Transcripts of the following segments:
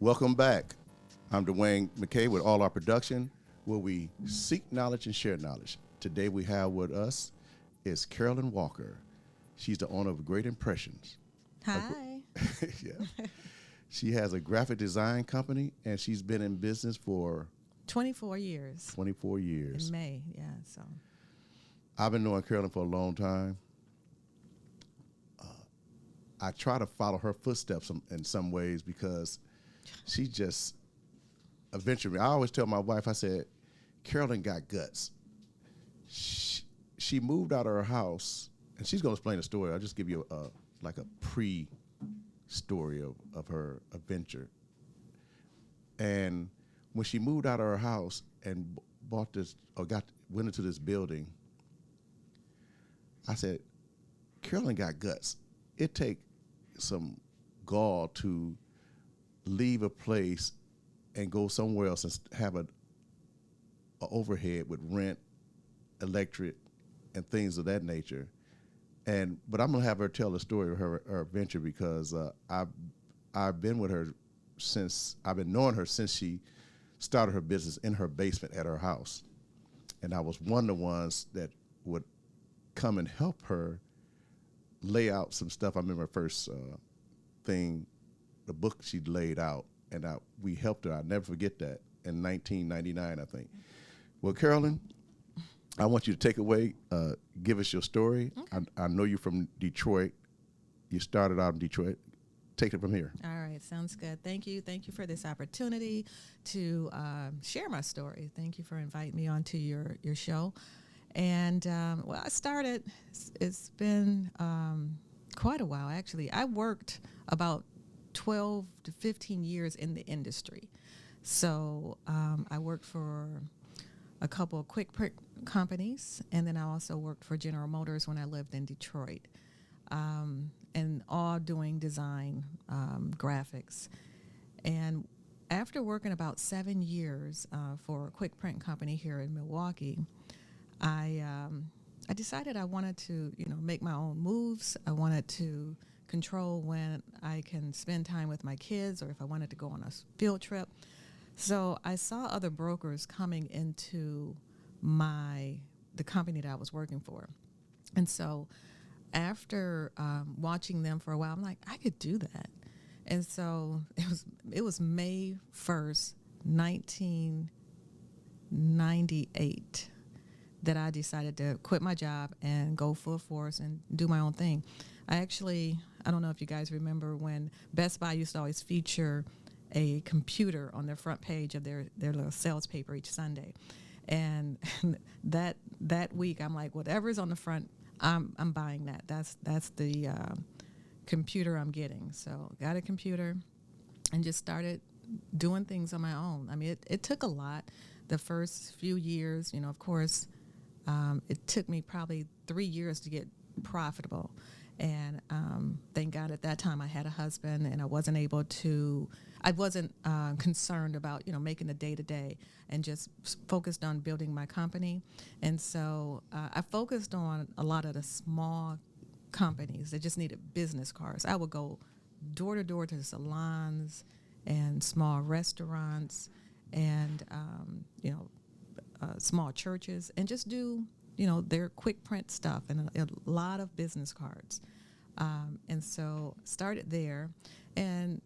Welcome back. I'm Dwayne McKay with All Our Production, where we seek knowledge and share knowledge. Today we have with us is Carolyn Walker. She's the owner of Great Impressions. Hi. Yeah. She has a graphic design company, and she's been in business for 24 years. 24 years. In May, yeah. So I've been knowing Carolyn for a long time. I try to follow her footsteps in some ways because she just eventually, I always tell my wife, I said, Carolyn got guts. She moved out of her house, and she's going to explain the story. I'll just give you a pre-story of her adventure. And when she moved out of her house and bought this, or went into this building, I said, Carolyn got guts. It take some gall to leave a place and go somewhere else and have a overhead with rent, electric, and things of that nature. But I'm gonna have her tell the story of her adventure because I've been with her I've been knowing her since she started her business in her basement at her house, and I was one of the ones that would come and help her lay out some stuff. I remember her first thing, the book she laid out, and we helped her. I'll never forget that, in 1999, I think. Well, Carolyn, I want you to take away, give us your story. Okay. I know you're from Detroit. You started out in Detroit. Take it from here. all right, sounds good. Thank you for this opportunity to share my story. Thank you for inviting me onto your show. And I started. It's been quite a while, actually. I worked about 12 to 15 years in the industry. So I worked for a couple of quick print companies, and then I also worked for General Motors when I lived in Detroit, and all doing design, graphics. And after working about 7 years for a quick print company here in Milwaukee, I decided I wanted to, make my own moves. I wanted to control when I can spend time with my kids or if I wanted to go on a field trip. So I saw other brokers coming into the company that I was working for. And so after watching them for a while, I'm like, I could do that. And so it was May 1st, 1998. That I decided to quit my job and go full force and do my own thing. I don't know if you guys remember when Best Buy used to always feature a computer on their front page of their little sales paper each Sunday. And that week, I'm like, whatever's on the front, I'm buying that. That's the computer I'm getting. So got a computer and just started doing things on my own. I mean, it took a lot. The first few years, of course, it took me probably 3 years to get profitable. And thank God at that time I had a husband and I wasn't concerned about, making the day-to-day and just focused on building my company. And so I focused on a lot of the small companies that just needed business cards. I would go door to door to salons and small restaurants and, small churches and just do, their quick print stuff and a lot of business cards. And so started there, and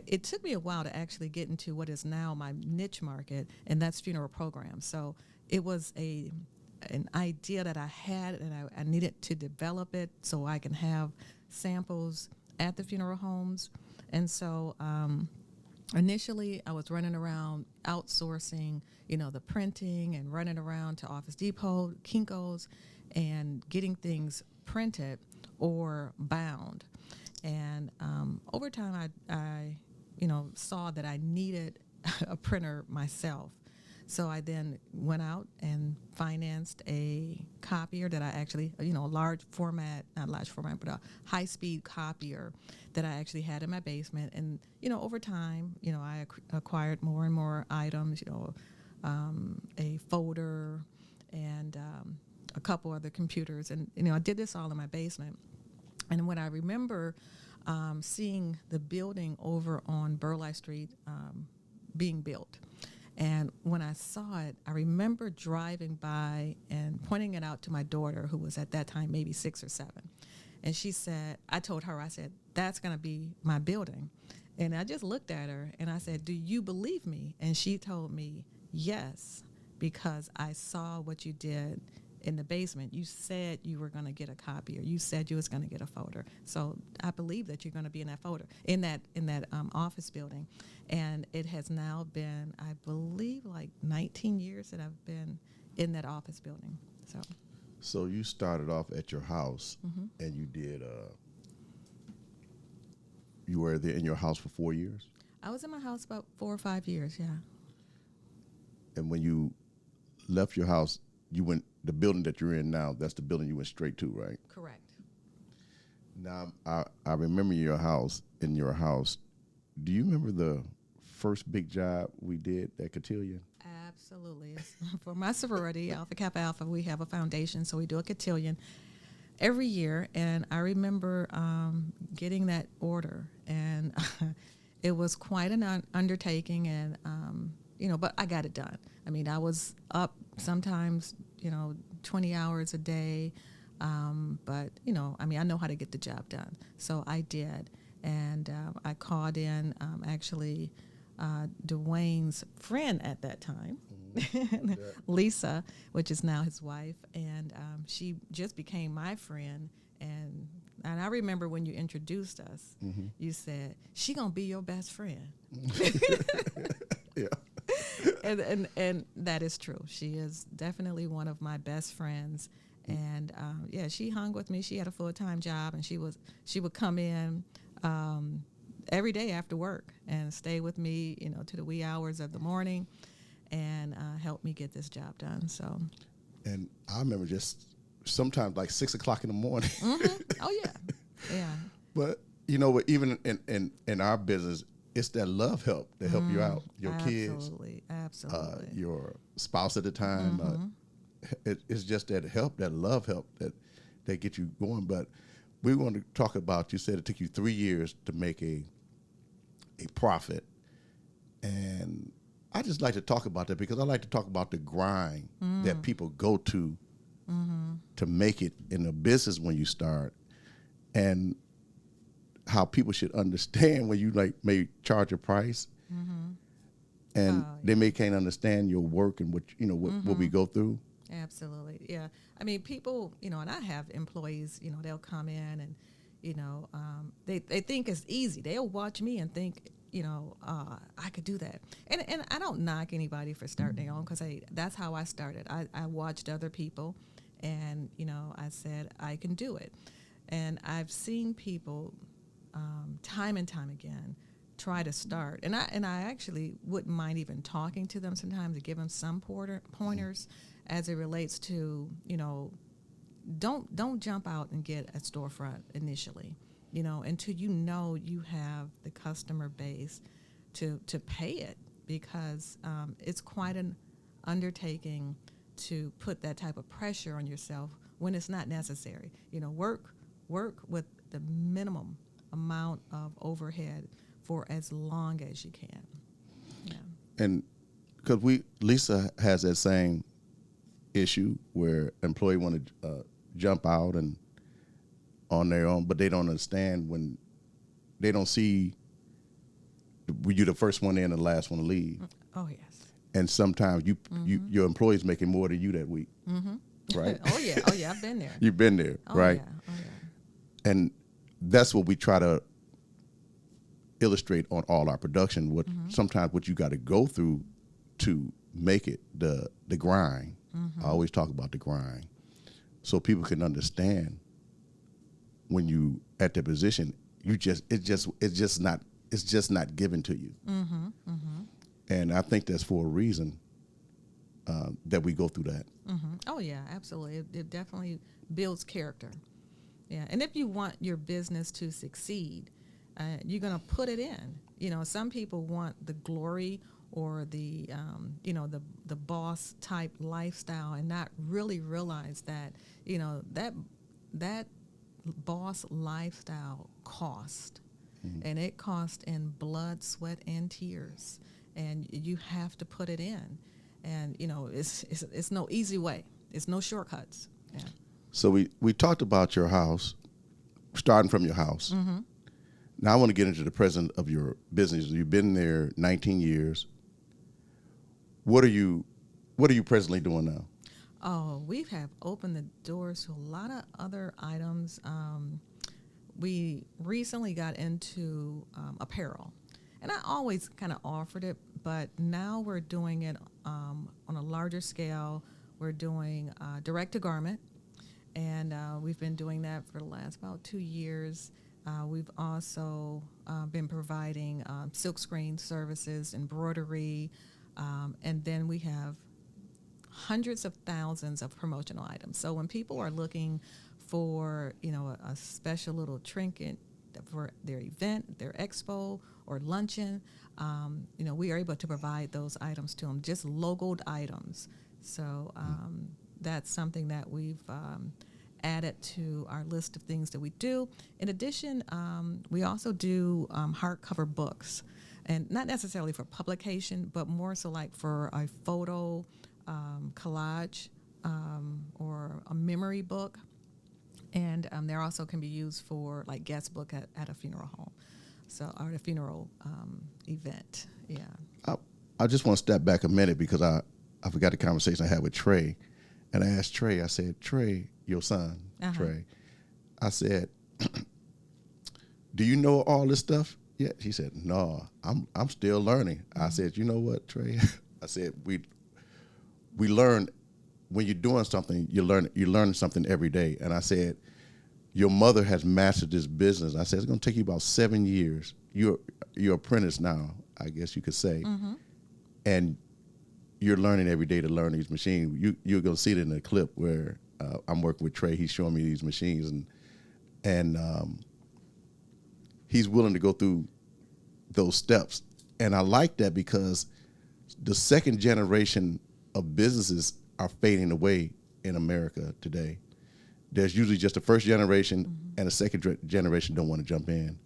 it took me a while to actually get into what is now my niche market, and that's funeral programs. So it was an idea that I had, and I needed to develop it so I can have samples at the funeral homes. And so initially, I was running around outsourcing, the printing and running around to Office Depot, Kinko's, and getting things printed or bound. And over time, I saw that I needed a printer myself. So I then went out and financed a copier that I actually, a large format, not large format, but a high-speed copier that I actually had in my basement. And, over time, I acquired more and more items, a folder and a couple other computers. And, I did this all in my basement. And what I remember seeing the building over on Burleigh Street being built. And when I saw it, I remember driving by and pointing it out to my daughter, who was at that time maybe 6 or 7. And she said, I told her, I said, that's going to be my building. And I just looked at her and I said, do you believe me? And she told me, yes, because I saw what you did in the basement. You said you were going to get a copier. You said you was going to get a folder. So I believe that you're going to be in that folder, in that office building. And it has now been, I believe, like 19 years that I've been in that office building. So you started off at your house, and you did. You were there in your house for 4 years. I was in my house about 4 or 5 years. Yeah. And when you left your house, you went. The building that you're in now, that's the building you went straight to, right? Correct. Now, I remember your house. In your house, do you remember the first big job we did at Cotillion? Absolutely. For my sorority, Alpha Kappa Alpha, we have a foundation, so we do a cotillion every year. And I remember getting that order, and it was quite an undertaking, and but I got it done. I mean, I was up sometimes, 20 hours a day, but I know how to get the job done, so I did. And I called in actually Dwayne's friend at that time, Lisa, which is now his wife, and she just became my friend. And I remember when you introduced us, you said, she gonna be your best friend. Yeah. And that is true. She is definitely one of my best friends. And she hung with me. She had a full-time job, and she would come in every day after work and stay with me, to the wee hours of the morning, and help me get this job done. So. And I remember just sometimes like 6 o'clock in the morning. Oh yeah, yeah. But even in our business, it's that love help to help you out, your kids, absolutely, your spouse at the time. It's just that help, that love help that get you going. But we want to talk about. You said it took you 3 years to make a profit, and I just like to talk about that because I like to talk about the grind that people go to make it in a business when you start, and how people should understand when you may charge a price, and they may can't understand your work and what we go through. Absolutely, yeah. I mean, people, and I have employees, they'll come in and, they think it's easy. They'll watch me and think, I could do that. And I don't knock anybody for starting their own, because that's how I started. I watched other people, and, I said, I can do it. And I've seen people time and time again try to start, and I actually wouldn't mind even talking to them sometimes to give them some pointers as it relates to, don't jump out and get a storefront initially, until you have the customer base to pay it, because it's quite an undertaking to put that type of pressure on yourself when it's not necessary. Work with the minimum amount of overhead for as long as you can. Yeah. And because Lisa has that same issue where employee want to jump out and on their own, but they don't understand when they don't see you the first one in and the last one to leave. Oh yes. And sometimes your employee's making more than you that week, right? Oh yeah, I've been there. You've been there, right? Yeah. Oh yeah. And that's what we try to illustrate on all our production. Sometimes what you got to go through to make it, the grind. I always talk about the grind, so people can understand when you at the position, it's just not given to you. And I think that's for a reason that we go through that. Oh yeah, absolutely. It definitely builds character. Yeah, and if you want your business to succeed, you're going to put it in. Some people want the glory or the boss type lifestyle and not really realize that, that boss lifestyle cost, and it costs in blood, sweat, and tears, and you have to put it in, and it's no easy way. It's no shortcuts. Yeah. So we talked about your house, starting from your house. Mm-hmm. Now I want to get into the present of your business. You've been there 19 years. What are you presently doing now? Oh, we have opened the doors to a lot of other items. We recently got into apparel, and I always kind of offered it, but now we're doing it on a larger scale. We're doing direct to garment, and we've been doing that for the last about 2 years. We've also been providing silkscreen services, embroidery, and then we have hundreds of thousands of promotional items. So when people are looking for, a special little trinket for their event, their expo, or luncheon, we are able to provide those items to them, just logoed items. So that's something that we've added to our list of things that we do. In addition, we also do hardcover books, and not necessarily for publication, but more so like for a photo collage or a memory book. And there also can be used for like guest book at a funeral home, so or at a funeral event. Yeah. I just want to step back a minute because I forgot the conversation I had with Trey, and I asked Trey. I said, Trey, your son, Trey. I said, do you know all this stuff yet? He said, no, I'm still learning. I said, you know what, Trey? I said we learn when you're doing something. You learn something every day. And I said, your mother has mastered this business. I said, it's going to take you about 7 years. You're apprentice now, I guess you could say. Mm-hmm. And you're learning every day to learn these machines. You're going to see it in the clip where I'm working with Trey. He's showing me these machines, and he's willing to go through those steps. And I like that because the second generation of businesses are fading away in America today. There's usually just the first generation, and the second generation don't want to jump in.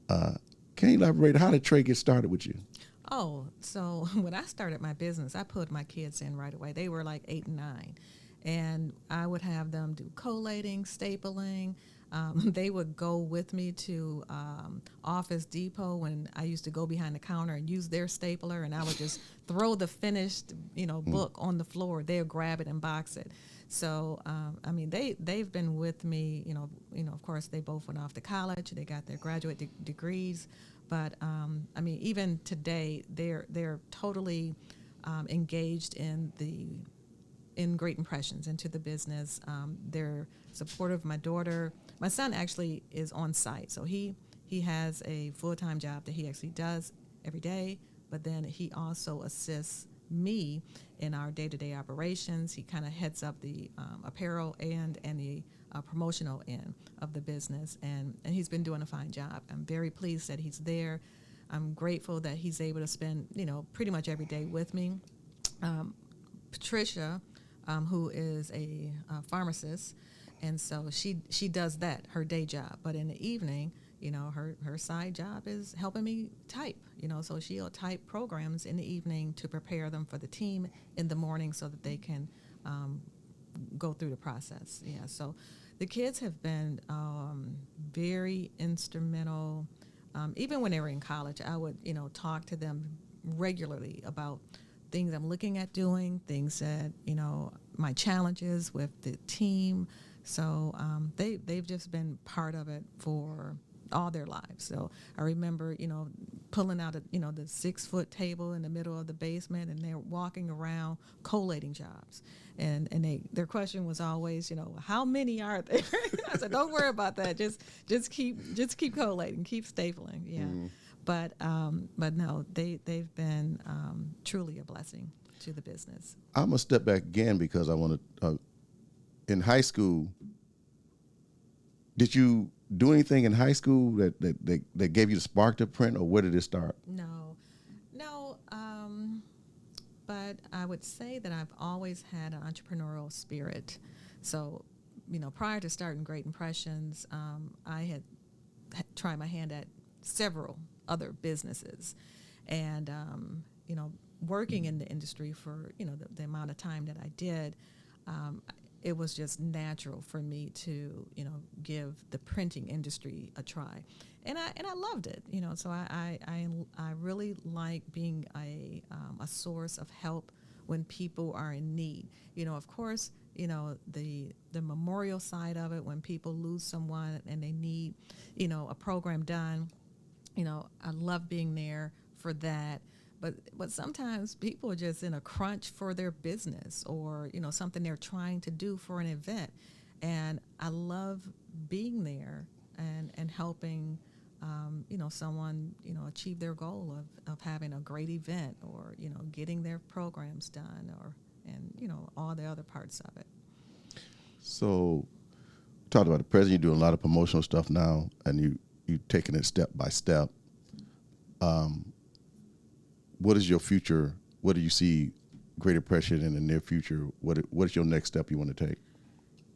Can you elaborate? How did Trey get started with you? Oh, so when I started my business, I put my kids in right away. They were like 8 and 9. And I would have them do collating, stapling. They would go with me to Office Depot when I used to go behind the counter and use their stapler, and I would just throw the finished, book on the floor. They would grab it and box it. So, they've been with me, of course, they both went off to college. They got their graduate degrees. But, even today, they're totally engaged in Great Impressions, into the business. They're supportive. My daughter, my son actually is on site. So he has a full-time job that he actually does every day, but then he also assists me in our day-to-day operations. He kind of heads up the apparel and the promotional end of the business, and he's been doing a fine job. I'm very pleased that he's there. I'm grateful that he's able to spend, pretty much every day with me. Patricia, who is a pharmacist, and so she does that, her day job. But in the evening, her side job is helping me type, so she'll type programs in the evening to prepare them for the team in the morning so that they can go through the process. Yeah, so the kids have been very instrumental. Even when they were in college, I would, talk to them regularly about things I'm looking at doing, things that, my challenges with the team. So they've just been part of it for all their lives. So I remember, pulling out, the 6-foot table in the middle of the basement, and they're walking around collating jobs. And their question was always, how many are there? I said, don't worry about that. Just keep collating, keep stapling. Yeah. Mm. But no, they've been truly a blessing to the business. I'm gonna step back again because I want to. In high school, did you do anything in high school that gave you the spark to print, or where did it start? No. But I would say that I've always had an entrepreneurial spirit. So prior to starting Great Impressions, I had tried my hand at several other businesses, and working in the industry for the amount of time that I did, it was just natural for me to give the printing industry a try, and I loved it. So I really like being a source of help when people are in need. Of course, the memorial side of it, when people lose someone and they need a program done. I love being there for that. But sometimes people are just in a crunch for their business, or something they're trying to do for an event, and I love being there and helping someone achieve their goal of having a great event, or getting their programs done, and all the other parts of it. So, talked about the president. You're doing a lot of promotional stuff now, and you taking it step by step. What is your future? What do you see Great Impression in the near future? What is your next step you want to take?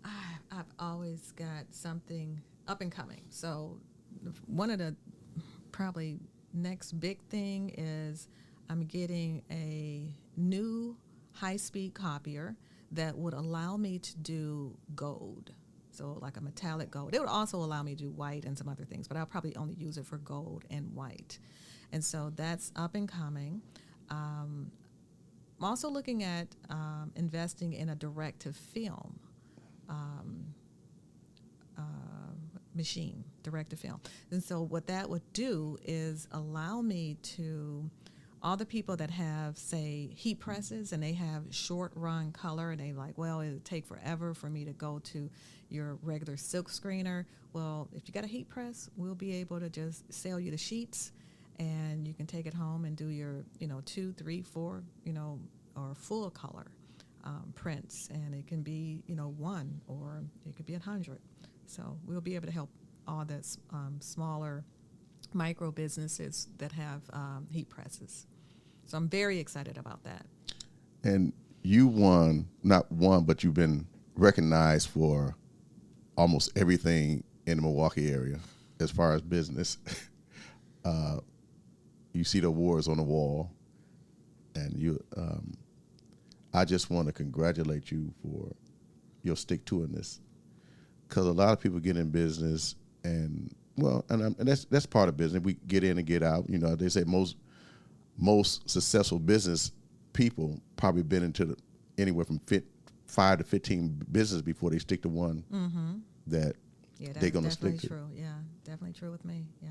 I've always got something up and coming. So one of the probably next big thing is I'm getting a new high-speed copier that would allow me to do gold. So like a metallic gold. It would also allow me to do white and some other things, but I'll probably only use it for gold and white. And so that's up and coming. I'm also looking at investing in a direct-to-film machine, direct-to-film. And so what that would do is allow me to, all the people that have, say, heat presses, and they have short-run color, and they like, well, it would take forever for me to go to your regular silk screener. Well, if you got a heat press, we'll be able to just sell you the sheets, and you can take it home and do your 2, 3, 4 or full color prints, and it can be 1, or it could be 100. So we'll be able to help all the smaller micro businesses that have heat presses. So I'm very excited about that. And you not won, but you've been recognized for almost everything in the Milwaukee area as far as business. You see the awards on the wall, and I just want to congratulate you for your stick-to-itiveness, because a lot of people get in business, and that's part of business. We get in and get out. They say most successful business people probably been into anywhere from 5 to 15 business before they stick to one that they're going to stick to. True. Yeah, definitely true with me. Yeah.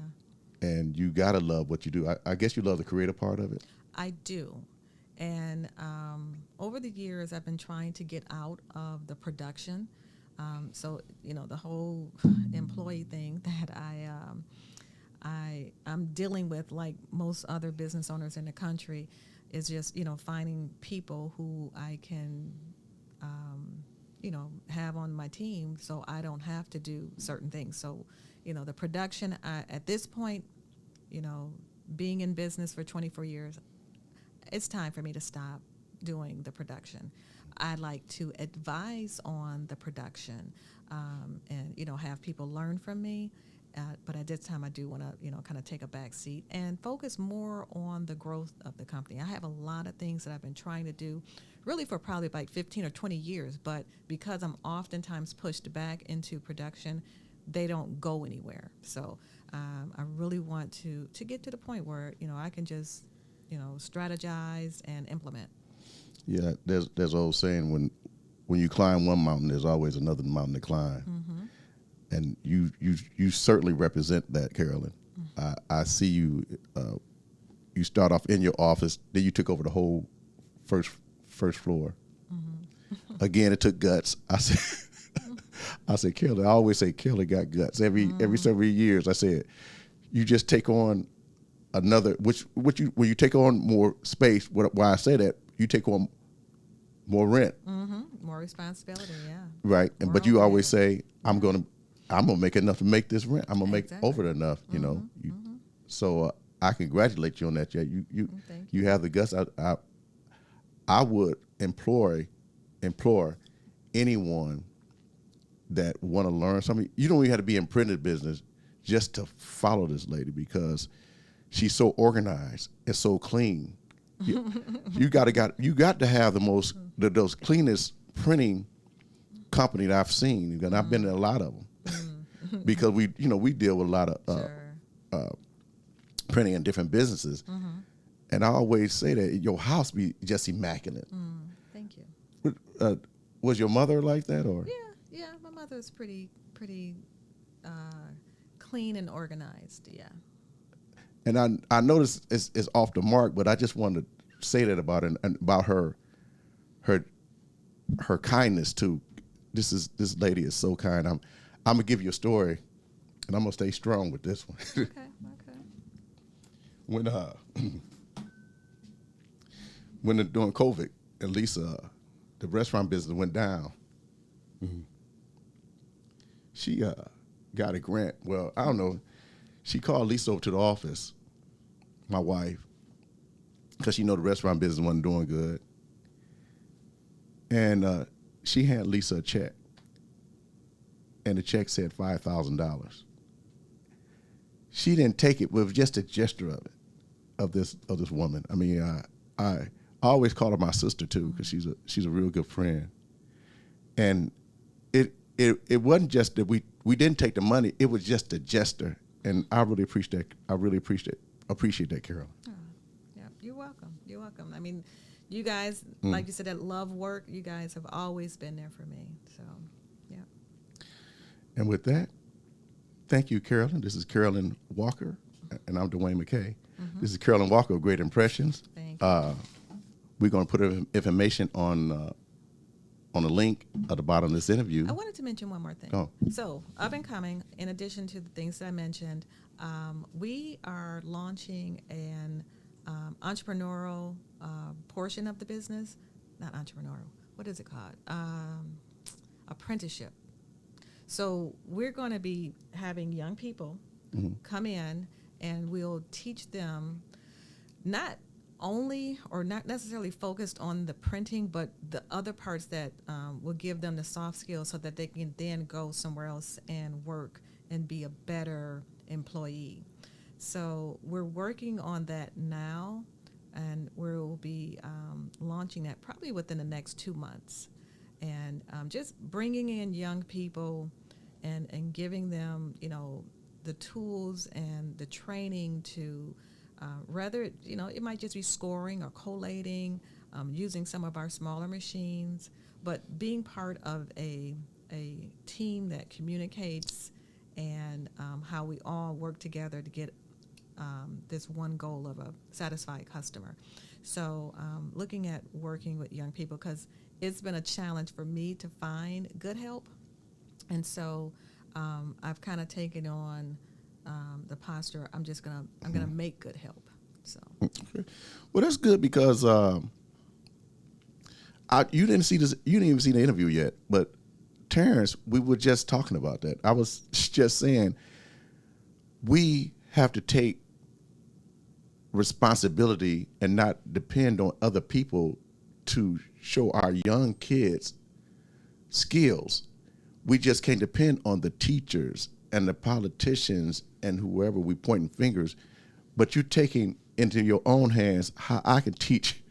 And you gotta love what you do. I guess you love the creative part of it. I do. And over the years, I've been trying to get out of the production. So the whole employee thing that I'm dealing with, like most other business owners in the country, is just finding people who I can have on my team, so I don't have to do certain things. So the production, at this point, being in business for 24 years, it's time for me to stop doing the production. I like to advise on the production and have people learn from me. But at this time, I do want to kind of take a back seat and focus more on the growth of the company. I have a lot of things that I've been trying to do really for probably like 15 or 20 years, but because I'm oftentimes pushed back into production, they don't go anywhere. So I really want to get to the point where I can just strategize and implement. Yeah, there's an old saying, when you climb one mountain, there's always another mountain to climb. Mm-hmm. And you certainly represent that, Carolyn. Mm-hmm. I see you. You start off in your office, then you took over the whole first floor. Mm-hmm. Again, it took guts. I said, Carolyn. I always say Carolyn got guts. Every several years, I said, you just take on another. When you take on more space. Why I say that, you take on more rent, more responsibility. Yeah. Right, but you always say, I'm gonna make enough to make this rent. I'm gonna make over it enough. So I congratulate you on that. Yeah, you have the guts. I would implore anyone that want to learn something, you don't even have to be in printed business just to follow this lady because she's so organized and so clean. You got to have those cleanest printing company that I've seen, and I've been in a lot of them because we deal with a lot of printing in different businesses, and I always say that your house be just immaculate. Thank you. Was your mother like that, or? Yeah, my mother's pretty clean and organized. Yeah. And I noticed it's off the mark, but I just wanted to say that about her and about her kindness too. This lady is so kind. I'm gonna give you a story, and I'm gonna stay strong with this one. Okay. When during COVID, and Lisa, the restaurant business went down. She got a grant. Well, I don't know. She called Lisa over to the office, my wife, because she know the restaurant business wasn't doing good. And she handed Lisa a check, and the check said $5,000. She didn't take it with just a gesture of this woman. I mean, I always call her my sister too because she's a real good friend. And it wasn't just that we didn't take the money; it was just a gesture, and I really appreciate that, Carolyn. Oh, yeah, you're welcome. You're welcome. I mean, you guys, like you said, that love work. You guys have always been there for me. So, yeah. And with that, thank you, Carolyn. This is Carolyn Walker, and I'm Dwayne McKay. This is Carolyn Walker of Great Impressions. Thank you. We're going to put information on a link at the bottom of this interview. I wanted to mention one more thing. Oh. So, up and coming, in addition to the things that I mentioned, we are launching an entrepreneurial portion of the business. Not entrepreneurial. What is it called? Apprenticeship. So we're going to be having young people come in, and we'll teach them not only or not necessarily focused on the printing, but the other parts that will give them the soft skills so that they can then go somewhere else and work and be a better employee. So we're working on that now, and we'll be launching that probably within the next 2 months. And just bringing in young people and giving them, the tools and the training to rather, it might just be scoring or collating, using some of our smaller machines, but being part of a team that communicates and how we all work together to get this one goal of a satisfied customer. So looking at working with young people, because it's been a challenge for me to find good help. And so I've kind of taken on the posture, I'm gonna make good help. So okay. Well, that's good because you didn't even see the interview yet, but Terrence, we were just talking about that. I was just saying we have to take responsibility and not depend on other people to show our young kids skills. We just can't depend on the teachers and the politicians and whoever we pointing fingers, but you're taking into your own hands how I can teach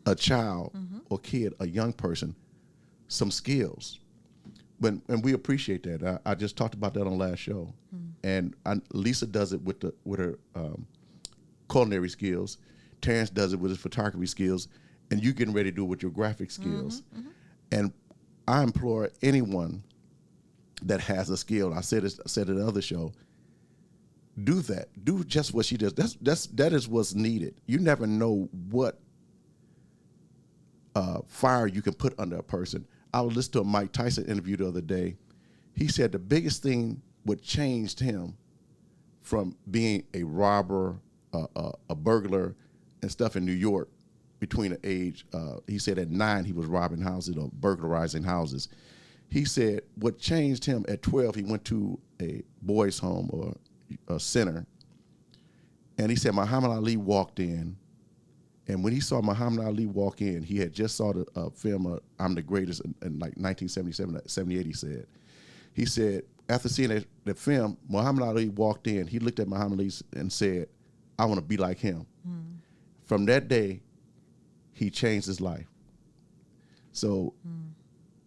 a child or kid, a young person, some skills. And we appreciate that. I just talked about that on last show, and Lisa does it with her culinary skills. Terrence does it with his photography skills, and you getting ready to do it with your graphic skills. And I implore anyone that has a skill. I said it in the other show. Do that. Do just what she does. That is what's needed. You never know what fire you can put under a person. I was listening to a Mike Tyson interview the other day. He said the biggest thing what changed him from being a robber, a burglar, and stuff in New York between the age, he said at 9 he was robbing houses or burglarizing houses. He said what changed him at 12, he went to a boys' home or a center, and he said Muhammad Ali walked in, And when he saw Muhammad Ali walk in, he had just saw the film "I'm the Greatest" in like 1977, 78. He said after seeing that film, Muhammad Ali walked in. He looked at Muhammad Ali and said, "I want to be like him." From that day, he changed his life. So,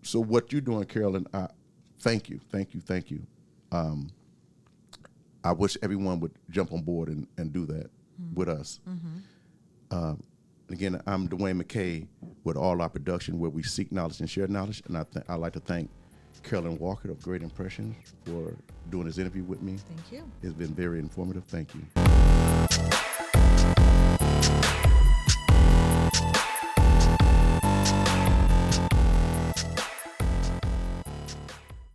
so what you're doing, Carolyn, thank you. I wish everyone would jump on board and do that with us. Again, I'm Dwayne McKay with All Our Production, where we seek knowledge and share knowledge. And I'd like to thank Carolyn Walker of Great Impressions for doing this interview with me. Thank you. It's been very informative. Thank you.